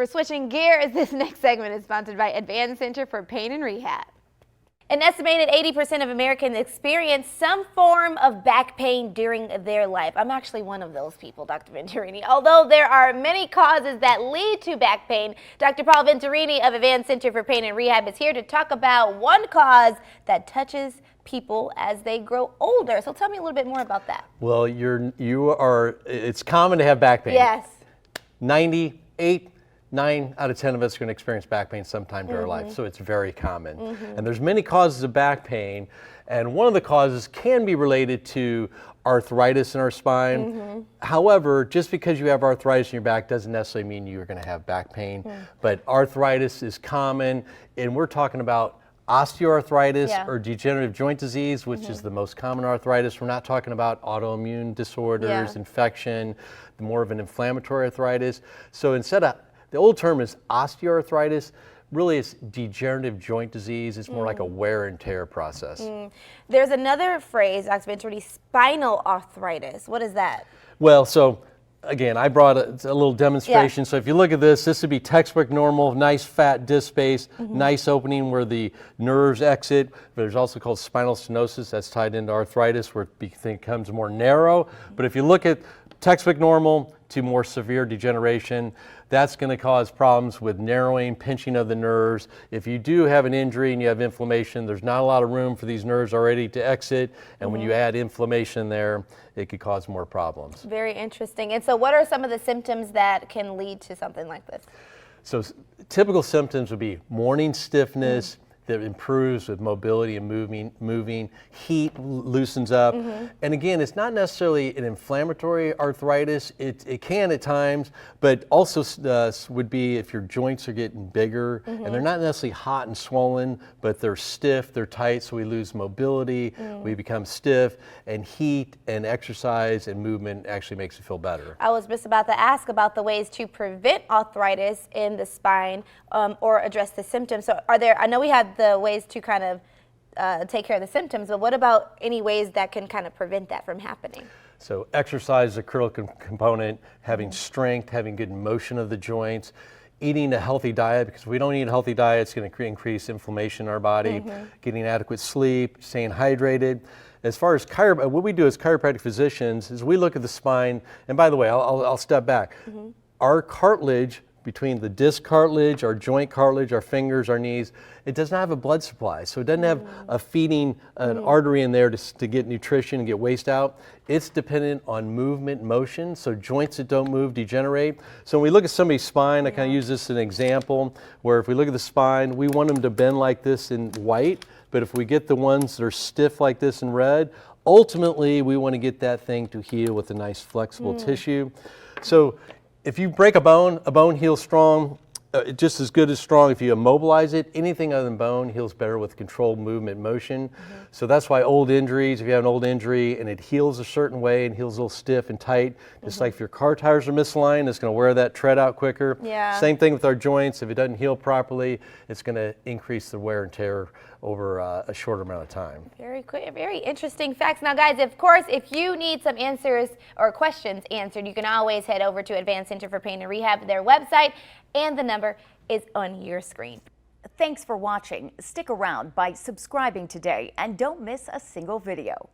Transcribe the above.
We're switching gears. This next segment is sponsored by Advanced Center for Pain and Rehab. An estimated 80% of Americans experience some form of back pain during their life. I'm actually one of those people, Dr. Venturini. Although there are many causes that lead to back pain, Dr. Paul Venturini of Advanced Center for Pain and Rehab is here to talk about one cause that touches people as they grow older. So tell me a little bit more about that. Well, it's common to have back pain. Yes. 9 out of 10 of us are going to experience back pain sometime during our life, so it's very common. And there's many causes of back pain, and one of the causes can be related to arthritis in our spine. However, just because you have arthritis in your back doesn't necessarily mean you're going to have back pain, but arthritis is common, and we're talking about osteoarthritis or degenerative joint disease, which is the most common arthritis. We're not talking about autoimmune disorders, infection, more of an inflammatory arthritis. So instead of, the old term is osteoarthritis, really it's degenerative joint disease. It's more like a wear and tear process. There's another phrase, Dr. Venturini, spinal arthritis. What is that? Well, so again, I brought a little demonstration. So if you look at this would be textbook normal, nice fat disc space, nice opening where the nerves exit. There's also called spinal stenosis that's tied into arthritis where it becomes more narrow. But if you look at textbook normal to more severe degeneration, that's going to cause problems with narrowing, pinching of the nerves. If you do have an injury and you have inflammation, there's not a lot of room for these nerves already to exit. And when you add inflammation there, it could cause more problems. Very interesting. And so what are some of the symptoms that can lead to something like this? So typical symptoms would be morning stiffness, that improves with mobility and moving. Heat loosens up. And again, it's not necessarily an inflammatory arthritis. It can at times, but also would be if your joints are getting bigger and they're not necessarily hot and swollen, but they're stiff, they're tight, so we lose mobility, we become stiff, and heat and exercise and movement actually makes you feel better. I was just about to ask about the ways to prevent arthritis in the spine or address the symptoms. So are there, I know we had the ways to kind of take care of the symptoms, but what about any ways that can kind of prevent that from happening? So exercise is a critical component, having strength, having good motion of the joints, eating a healthy diet, because if we don't eat a healthy diet, it's going to increase inflammation in our body, getting adequate sleep, staying hydrated. As far as what we do as chiropractic physicians is we look at the spine, and by the way, I'll step back. Our cartilage, between the disc cartilage, our joint cartilage, our fingers, our knees, it does not have a blood supply. So it doesn't have a feeding an artery in there to get nutrition and get waste out. It's dependent on movement, motion. So joints that don't move degenerate. So when we look at somebody's spine, I kind of use this as an example, where if we look at the spine, we want them to bend like this in white, but if we get the ones that are stiff like this in red, ultimately we want to get that thing to heal with a nice flexible tissue. So if you break a bone heals strong, just as good as strong. If you immobilize it, anything other than bone heals better with controlled movement, motion. So that's why old injuries, if you have an old injury and it heals a certain way and heals a little stiff and tight, just like if your car tires are misaligned, it's going to wear that tread out quicker. Same thing with our joints. If it doesn't heal properly, it's going to increase the wear and tear over a shorter amount of time. Very quick, very interesting facts. Now, guys, of course, if you need some answers or questions answered, you can always head over to Advanced Center for Pain and Rehab, their website, and the number is on your screen. Thanks for watching. Stick around by subscribing today and don't miss a single video.